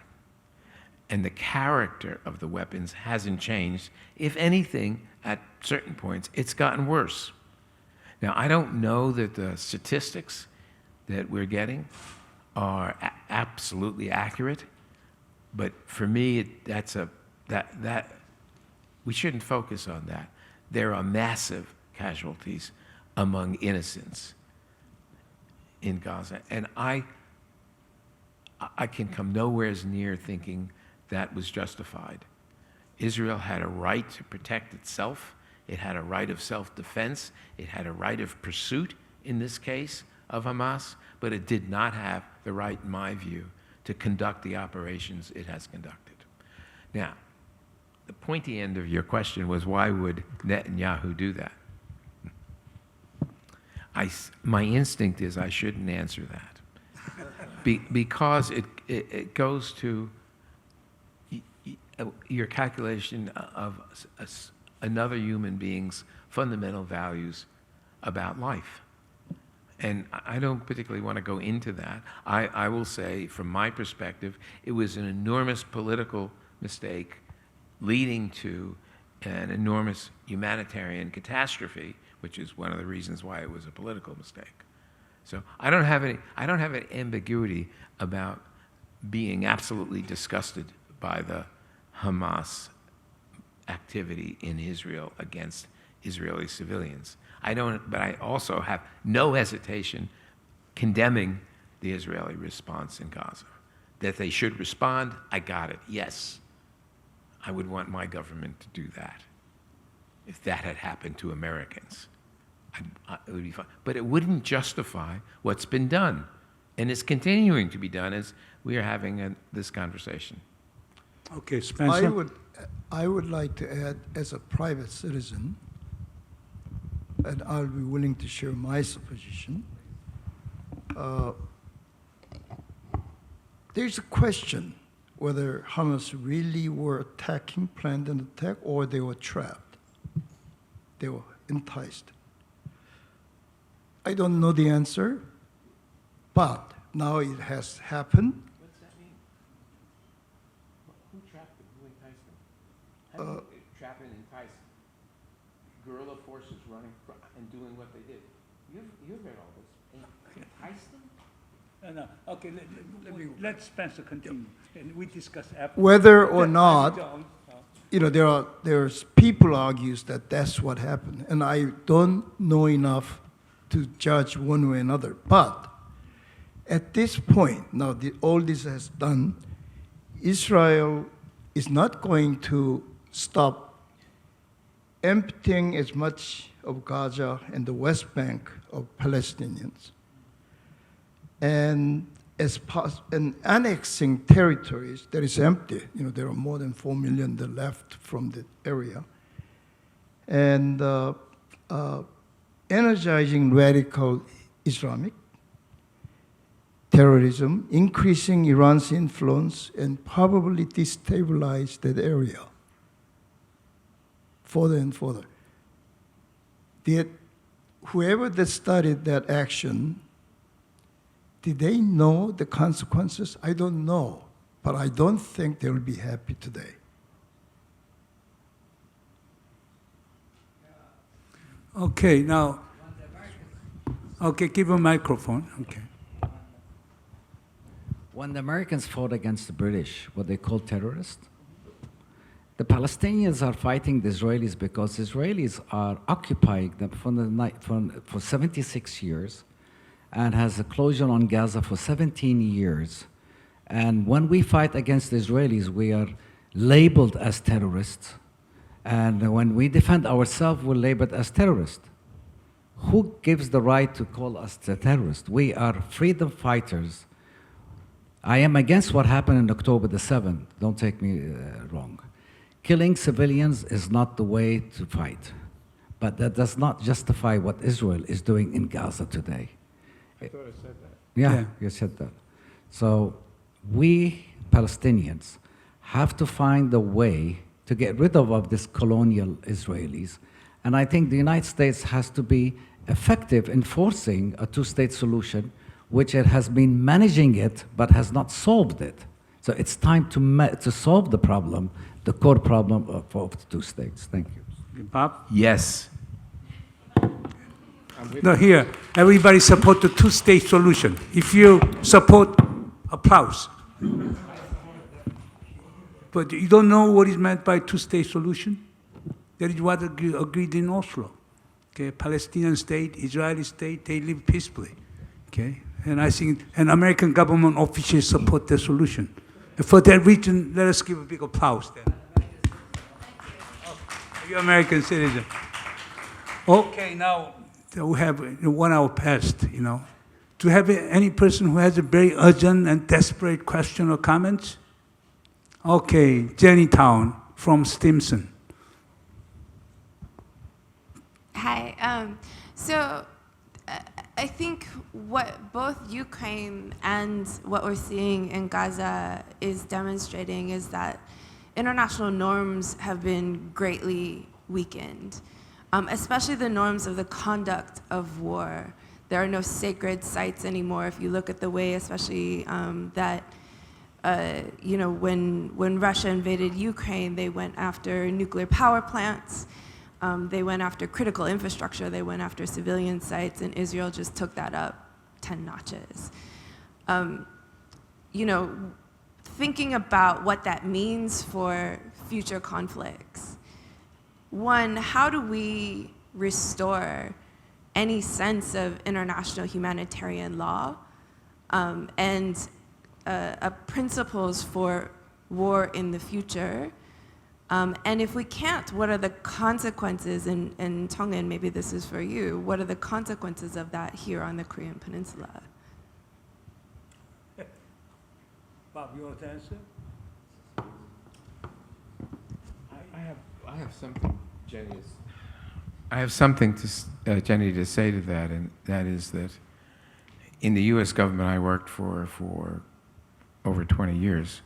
And the character of the weapons hasn't changed. If anything, at certain points, it's gotten worse. Now, I don't know that the statistics that we're getting are absolutely accurate, but for me, we shouldn't focus on that. There are massive casualties among innocents in Gaza, and I can come nowhere near thinking that was justified. Israel had a right to protect itself. It had a right of self-defense. It had a right of pursuit, in this case, of Hamas, but it did not have the right, in my view, to conduct the operations it has conducted. Now, the pointy end of your question was, why would Netanyahu do that? My instinct is I shouldn't answer that. Because it goes to your calculation of another human being's fundamental values about life. And I don't particularly want to go into that. I will say, from my perspective, it was an enormous political mistake leading to an enormous humanitarian catastrophe, which is one of the reasons why it was a political mistake. So I don't have any ambiguity about being absolutely disgusted by the Hamas activity in Israel against Israeli civilians. But I also have no hesitation condemning the Israeli response in Gaza. That they should respond, I got it, yes. I would want my government to do that. If that had happened to Americans, it would be fine. But it wouldn't justify what's been done. And it's continuing to be done as we are having this conversation. Okay, Spencer. I would like to add, as a private citizen, and I'll be willing to share my position. There's a question whether Hamas really were planned an attack, or they were trapped. They were enticed. I don't know the answer, but now it has happened. What's that mean? Who trapped them? Who enticed them? How do you trap and entice guerrilla forces running and doing what they did? You've read all this. Entice them? No. Okay, let Spencer continue, and we discuss after. Whether or not, there's people argues that that's what happened, and I don't know enough to judge one way or another. But at this point, now all this has done, Israel is not going to stop emptying as much of Gaza and the West Bank of Palestinians, and annexing territories that is empty. There are more than 4 million that left from the area, and energizing radical Islamic terrorism, increasing Iran's influence, and probably destabilize that area further and further. Whoever that started that action, did they know the consequences? I don't know, but I don't think they will be happy today. Okay, now. Okay, give a microphone. Okay. When the Americans fought against the British, what they called terrorists, the Palestinians are fighting the Israelis because Israelis are occupying them for 76 years and has a closure on Gaza for 17 years. And when we fight against the Israelis, we are labeled as terrorists. And when we defend ourselves, we're labeled as terrorists. Who gives the right to call us the terrorists? We are freedom fighters. I am against what happened on October the 7th. Don't take me wrong. Killing civilians is not the way to fight. But that does not justify what Israel is doing in Gaza today. I thought I said that. Yeah, you said that. So we Palestinians have to find a way to get rid of this colonial Israelis. And I think the United States has to be effective in forcing a two-state solution, which it has been managing it, but has not solved it. So it's time to solve the problem, the core problem of the two states. Thank you. Bob? Yes. No, here, everybody support the two-state solution. If you support, applause. But you don't know what is meant by two-state solution? That is what agreed in Oslo. Okay, Palestinian state, Israeli state, they live peacefully. Okay, and I think American government officials support the solution. And for that reason, let us give a big applause then. You're American citizen. Okay, now we have 1 hour past, Do you have any person who has a very urgent and desperate question or comments? Okay, Jenny Town from Stimson. Hi. I think what both Ukraine and what we're seeing in Gaza is demonstrating is that international norms have been greatly weakened, especially the norms of the conduct of war. there are no sacred sites anymore. If you look at the way, especially that, when Russia invaded Ukraine, they went after nuclear power plants. They went after critical infrastructure. They went after civilian sites, and Israel just took that up 10 notches. Thinking about what that means for future conflicts. One, how do we restore any sense of international humanitarian law and principles for war in the future? And if we can't, what are the consequences, and Tongin, maybe this is for you, what are the consequences of that here on the Korean Peninsula? Bob, you want to answer? I have something, Jenny. I have something to Jenny to say to that, and that is that in the U.S. government I worked for over 20 years,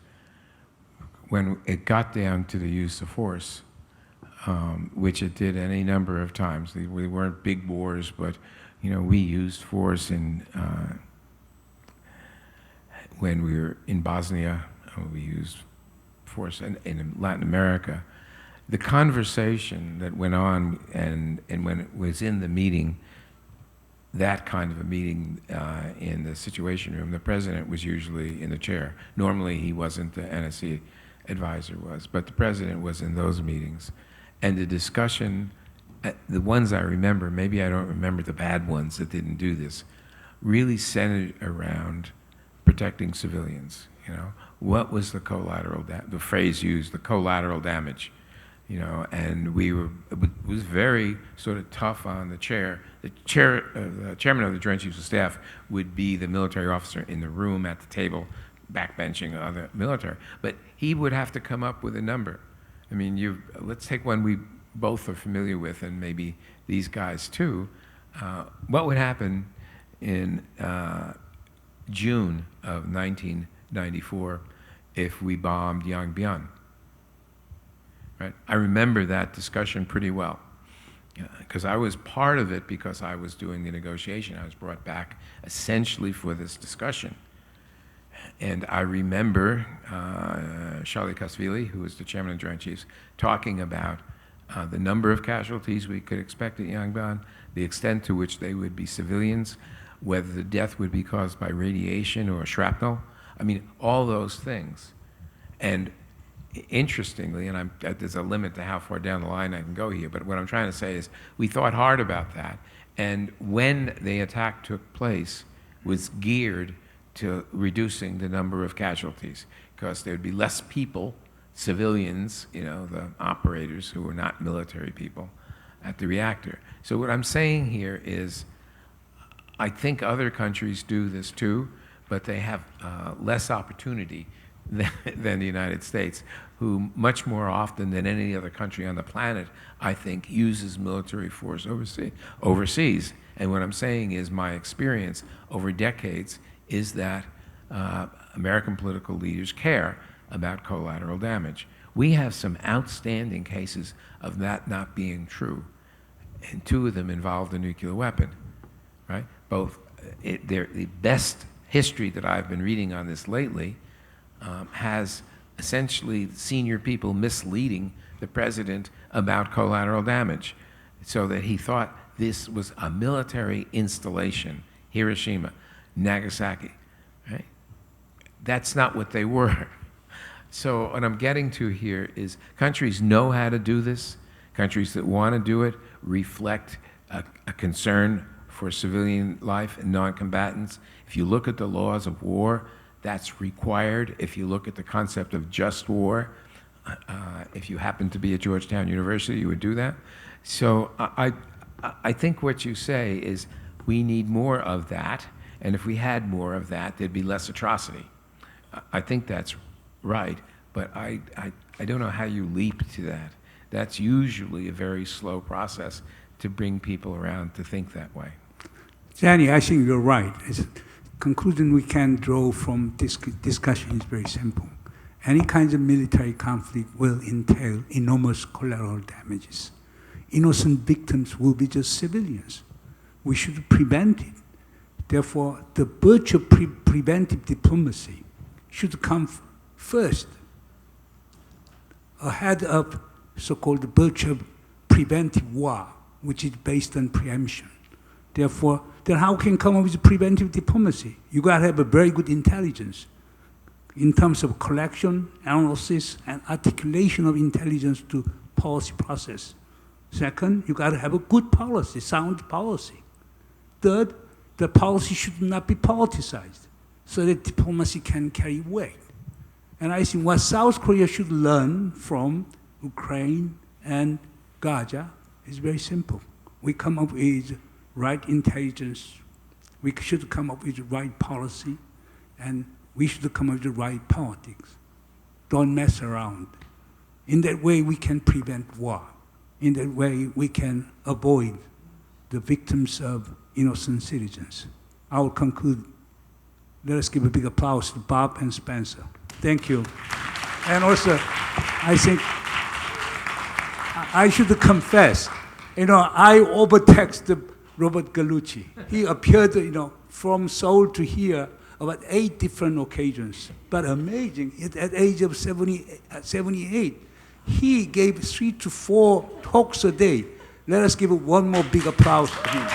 when it got down to the use of force, which it did any number of times. We weren't big wars, but we used force when we were in Bosnia. We used force in Latin America. The conversation that went on, and when it was in the meeting, that kind of a meeting in the Situation Room, the president was usually in the chair. Normally he wasn't, the NSC advisor was, but the president was in those meetings. And the discussion, the ones I remember, maybe I don't remember the bad ones that didn't do this, really centered around protecting civilians. What was the collateral, the phrase used, the collateral damage. And it was very sort of tough on the chair. The chairman of the Joint Chiefs of Staff would be the military officer in the room at the table, backbenching other military. But he would have to come up with a number. I mean, let's take one we both are familiar with, and maybe these guys too. What would happen in June of 1994 if we bombed Yangbyan? Right? I remember that discussion pretty well, because I was part of it because I was doing the negotiation. I was brought back essentially for this discussion. And I remember Charlie Kasvili, who was the chairman of the Joint Chiefs, talking about the number of casualties we could expect at Yangbyan, the extent to which they would be civilians, whether the death would be caused by radiation or shrapnel. I mean, all those things. And interestingly, and there's a limit to how far down the line I can go here, but what I'm trying to say is we thought hard about that. And when the attack took place, was geared to reducing the number of casualties, because there would be less people, civilians, the operators who were not military people, at the reactor. So what I'm saying here is, I think other countries do this too, but they have less opportunity than the United States, who much more often than any other country on the planet, I think, uses military force overseas. And what I'm saying is my experience over decades is that American political leaders care about collateral damage. We have some outstanding cases of that not being true, and two of them involved a nuclear weapon, right? The best history that I've been reading on this lately has essentially senior people misleading the president about collateral damage, so that he thought this was a military installation, Hiroshima, Nagasaki, right? That's not what they were. So what I'm getting to here is countries know how to do this. Countries that want to do it reflect a concern for civilian life and non-combatants. If you look at the laws of war, that's required. If you look at the concept of just war, if you happen to be at Georgetown University, you would do that. So I think what you say is we need more of that, and if we had more of that, there'd be less atrocity. I think that's right, but I don't know how you leap to that. That's usually a very slow process to bring people around to think that way. Jenny, I think you're right. Conclusion we can draw from this discussion is very simple. Any kind of military conflict will entail enormous collateral damages. Innocent victims will be just civilians. We should prevent it. Therefore, the virtue of preventive diplomacy should come first, ahead of so-called virtue of preventive war, which is based on preemption. Therefore, then how can you come up with preventive diplomacy? You got to have a very good intelligence in terms of collection, analysis, and articulation of intelligence to policy process. Second, you got to have a good policy, sound policy. Third, the policy should not be politicized so that diplomacy can carry weight. And I think what South Korea should learn from Ukraine and Gaza is very simple. We come up with right intelligence, we should come up with the right policy, and we should come up with the right politics. Don't mess around. In that way, we can prevent war. In that way, we can avoid the victims of innocent citizens. I will conclude. Let us give a big applause to Bob and Spencer. Thank you. And also, I think I should confess, I overtaxed Robert Gallucci. He appeared, from Seoul to here about 8 different occasions. But amazing, at the age of 78, he gave 3 to 4 talks a day. Let us give one more big applause to him.